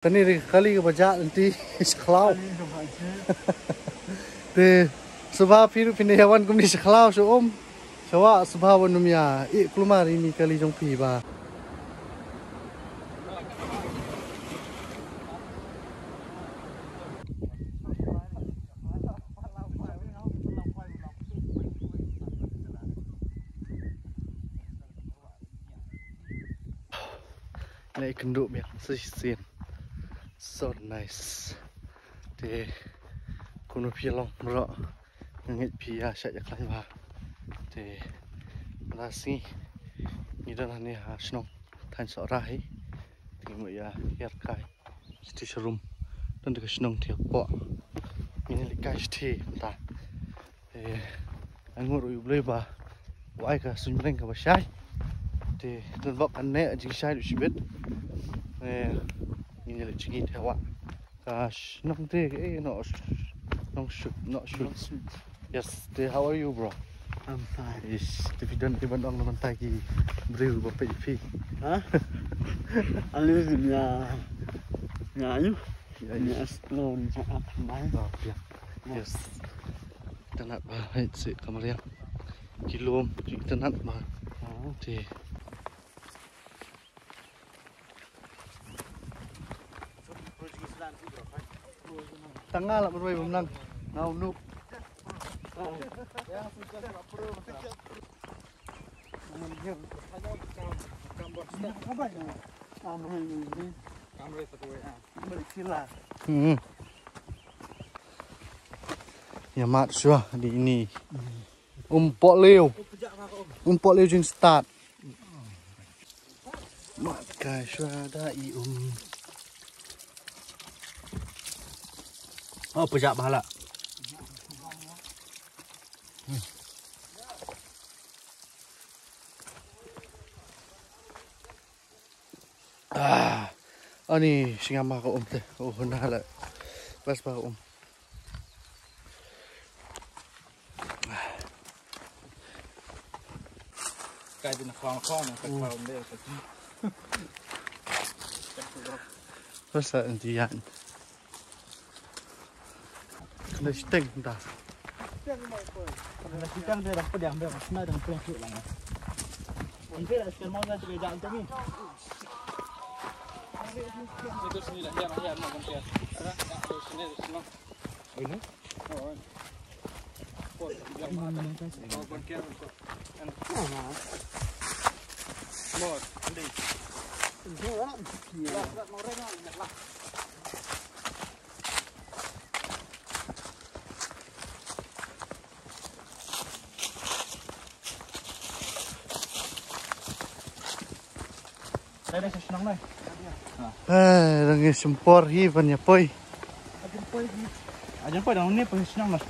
Tani kali ke baca nanti sekelau. Te sebab pindah hewan kami sekelau so om. Sawa sebab wanumia keluar ini kali jong pi ba. Này kenduk biar sisien. So nice. Te kuno pilong ro ngit pia sya jak lai ba. Te lasi ni dah ni ha snong than so rai. Ti mo ya yer kai. Sti shrum dan de snong ti po. Ini le kai sti ta. Angur yu ble ba. Wai ka sun breng ka ba shai. Te dan bak anne ji shai du shibet. Ini le chigi thewa. Gosh, not shoot. Yes, how are you, bro? I'm fine. Yes, if you don't even know the tagi, brew, but pay fee. Huh? I live in you. Yes, alone. Oh, yeah. Yes. Tanat ba, it's it, Kamaria. Kilom, tanat ba. Okay. Tengah lah berbagai menang. Now noob. Ya mat syah di ini. Umpok leo jeng start. Mat kai syah dai Oh, pejak bahala. Ani singama ko te. Oh, nala. Pas pa ko. Kai din khong kai khong de. Pas nanti yan. Kena steng dah. Kalau kita dia dah pedang dia masih dah pulang ke lang. Nanti dah sekarang mau nak kerja untuk ni. Itu sini dah dia mau kerja. Ada tak sini senang. Ini? Oh. Pot yang mana nak kasi? Mau kerja untuk. Mod, ini. Ini lah. Lah, mau renang lah. Đây đây senang đây. Rangi sempor hi banyak poi. Aja poi dah ni poi senang lah.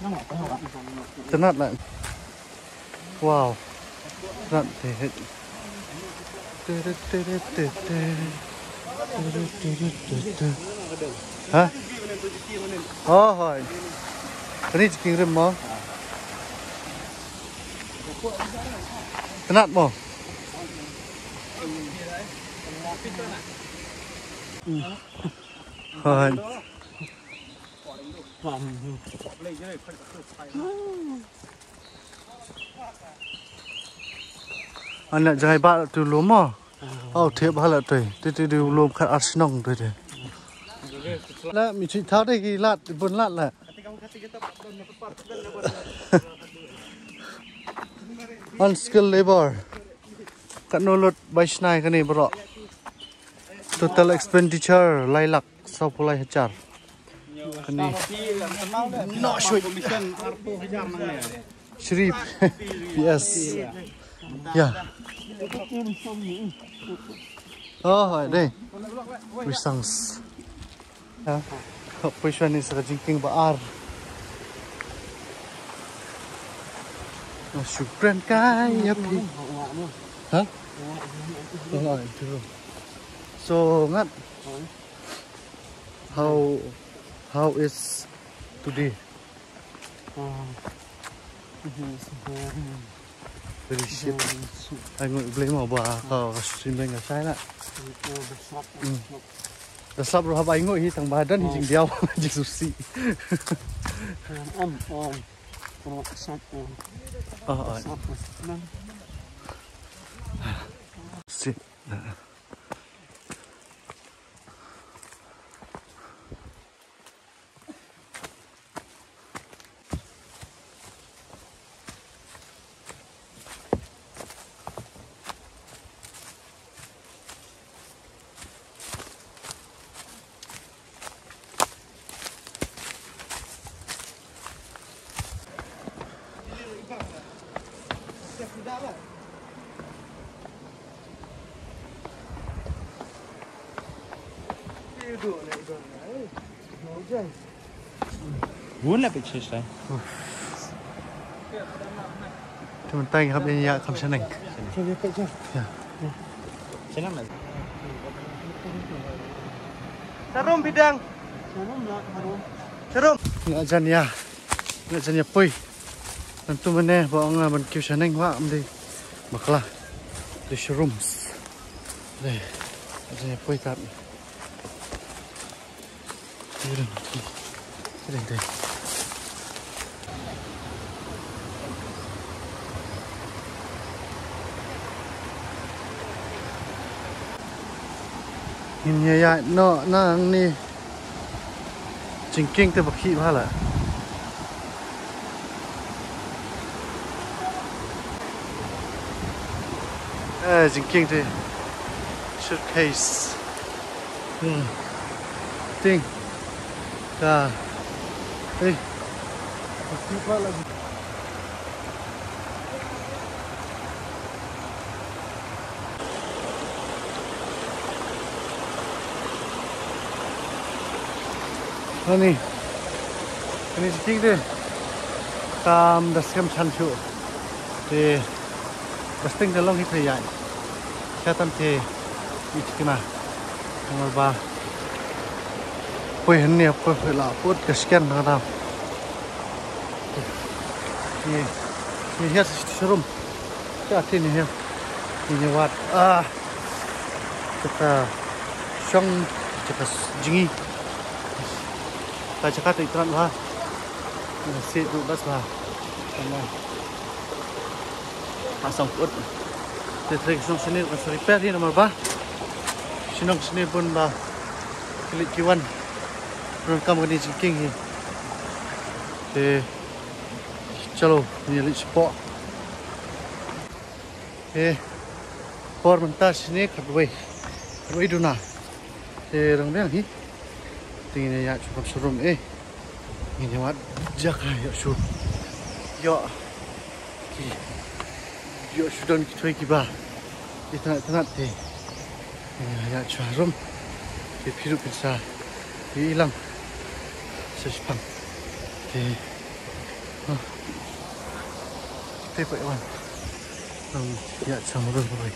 Tenat lah. Wow. Tenat deh. Hah? Oh, hai. Ini ciking rem mo. Tenat mo. Hoi. Anak jai ba tu lom ah. Oh, thiệp ba tu. Tu lom khat arsenong tu de. La mi chi thau dai ki lat bun lat la. Unskilled labor. Kat nolot by snai kan ni bro. Total expenditure lailak 10 hajar. Kan ni. No shui. Shrip. Yes. Ya. Oh, đây. Resangs. Ya. Operation ni sa jingking baar. Syukran kaya pi. Hah? Oh, itu. So ngat. How is today? Very shit. Anh ngồi blame mà bà có stream lên cái sai lại. Resap roh haba ingo hi tang badan hi jing diaw jing susi. Oh. Sit. Muốn là bị chết rồi. Teman tayครับยังอยากคำชนัง Senang lah. Sarum bidang. Sarum. Nggak jania pui. Tentu mana bawa ban kiu shaneng wa amde maklah di shrooms. Deh. Jania pui kat. Deh. Ini ya no nang ni jingking tu bakhi bhala jingking tu suitcase ting ka bakhi bhala ini sedikit deh tam daskam chanchu de basting dalong hi thayai chatam the itkina ngal ba poi hanne poi la pot kaskan na da ni hias showroom ta tin hi ni wat kita shong kita jingi Jakarta itu lah, si tu bas lah, pasang put, tetrik senang seni, pasang repair ni nama apa? Senang seni pun bah, klik kiwan, rekam ni jingking ni, calo ni lik sport, por mentas ni kadoi tu na, orang dia ni. Tingin ya cukup serum ini wat jaga ya su yo sudah kita kiba di tanah te ya serum di piru bisa hilang sesepang kita pak wan ya sama boy.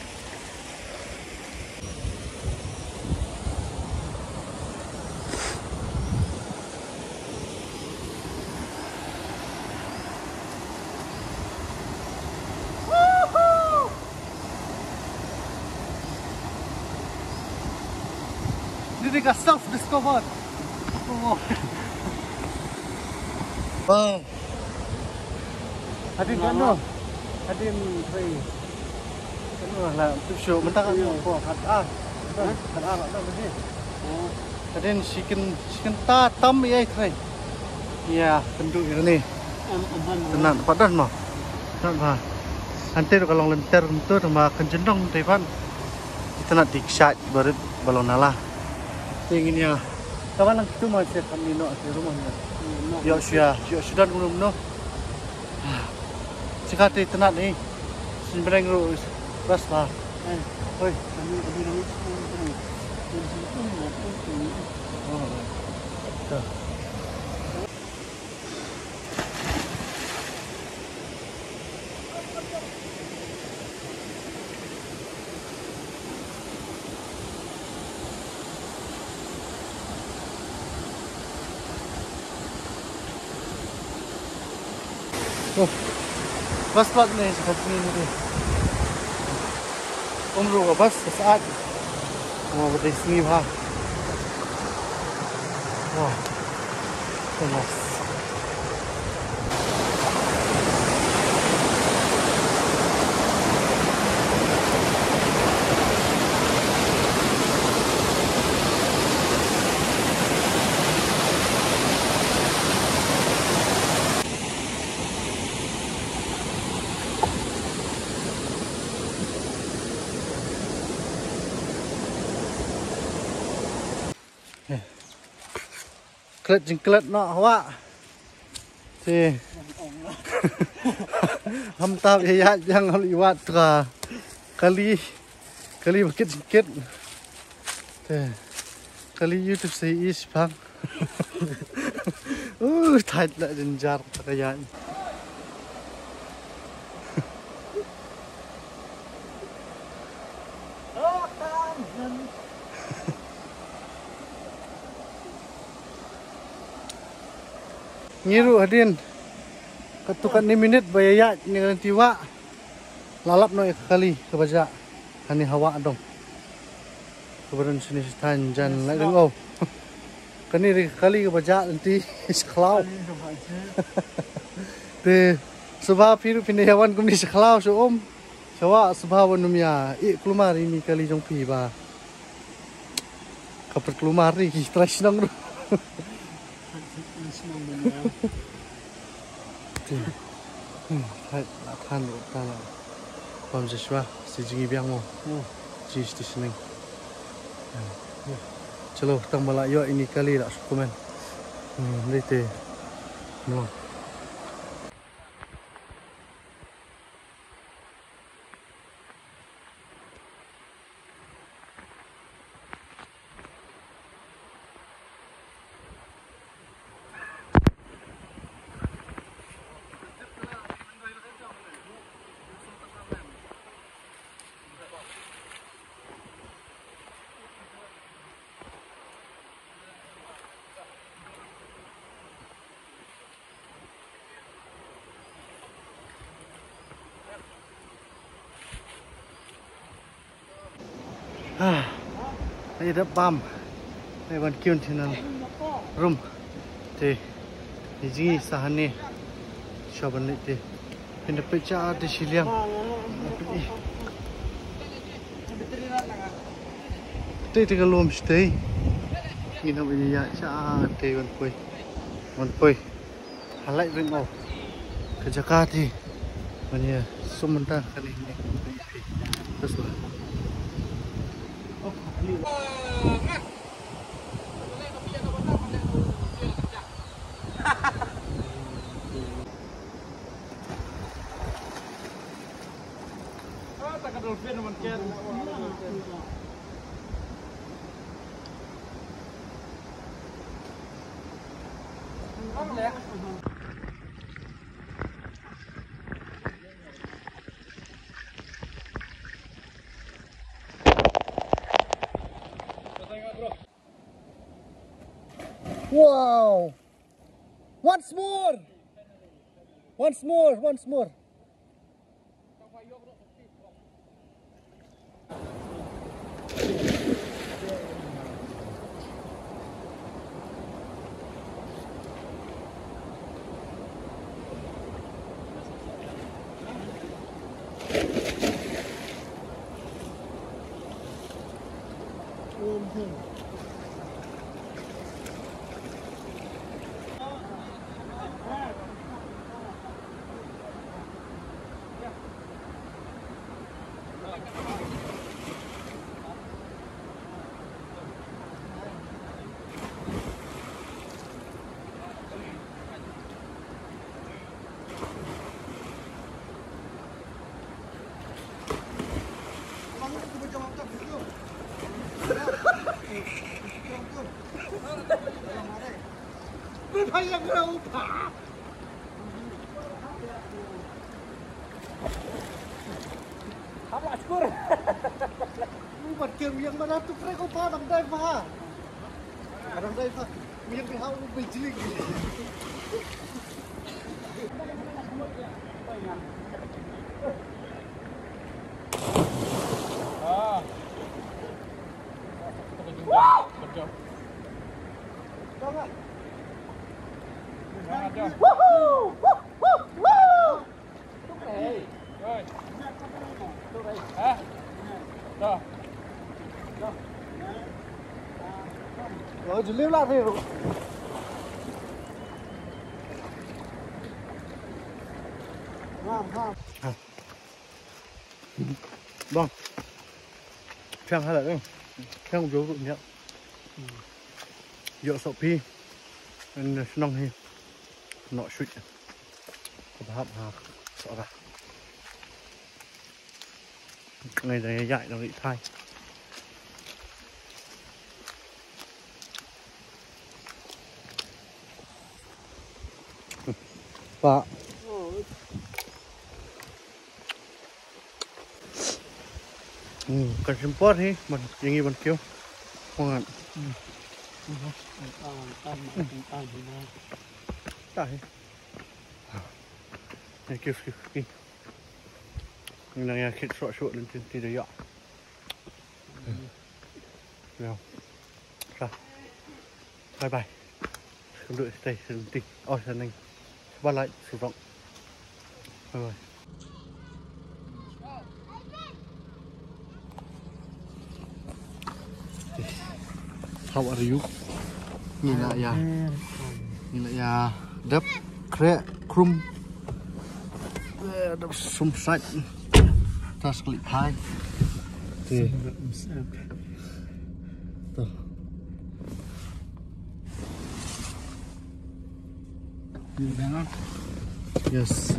Ini kan self discovered. Oh. Hadin kan no. Hadin free. Kan lah tu show mentang kan ko hat tak betul. Oh. Hadin chicken ta tam ai khai. Ya, tentu ini. Tenang padan mah. Tenang bah. Nanti kalau lenter itu sama kenjendong Taiwan. Kita nak diksat baru balon nala. Ingin ya, kawan lang itu masih kami no di rumahnya. Yo sudah belum no. Jika tidak ni, sebenarnya harus ras lah. Oi, kami oh, bus plat ni seperti ini. Umroh bus saat mau berdiri sini bah. Wow, so nice. Kelet jengkelet nak awak. Si. Hamtap ya yang liwat ka. Kali bukit jengket. Kali YouTube saya is bang. Tight nak jenjar kayak. Ngiru hadin ketukan ni minit bayaya ni tiwa lalap no kali kebaca hani hawa dong keberan sini tanjan lai deng oh kani kali kebaca nanti seklau te sebab piru pindayawan kumni seklau so om sawa sebab numya kelumar ini kali jong pi ba kaper kelumar ni stress nang Than là còn gì nữa thì chỉ biết không chỉ thì xin chalo tang bala yo ini kali dah komen đây thì no đây đã bam đây vẫn kiên thì nó rum thì gì sahan này cho bên này thì bên đây pecah di siliang đây thì cái lom stay ini nak beli ya cha thì vẫn quay halai bên ngầu ke Jakarta mana sementara kali ini terus wow, once more. Yang lupa. Apa syukur? Buat game yang mana tuh mereka padam dive. Padam dive. Yang dihau bejiling. Rồi chỉ liếm lại thôi. Vâng. Chàng hay là đấy. Chàng vô dụng nhé. Dựa sọ pi. Nên nông hi. Nọ suy. Có hấp hà sọ ra. Ngày này dạy nó bị thay. Và cần support hi mình yang ini kêu ngon tak ni kêu kêu nang yang kit short lên trên đây ạ nào ra bye bye không đợi đây dừng tình ôi thân anh bắt lại sử dụng rồi. How are you? Nhìn lại ya đập kre krum đập sum sạch ta clip hai thì yes,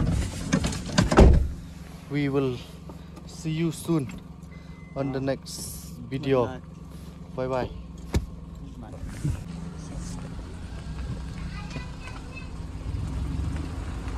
we will see you soon on the next video. Bye bye.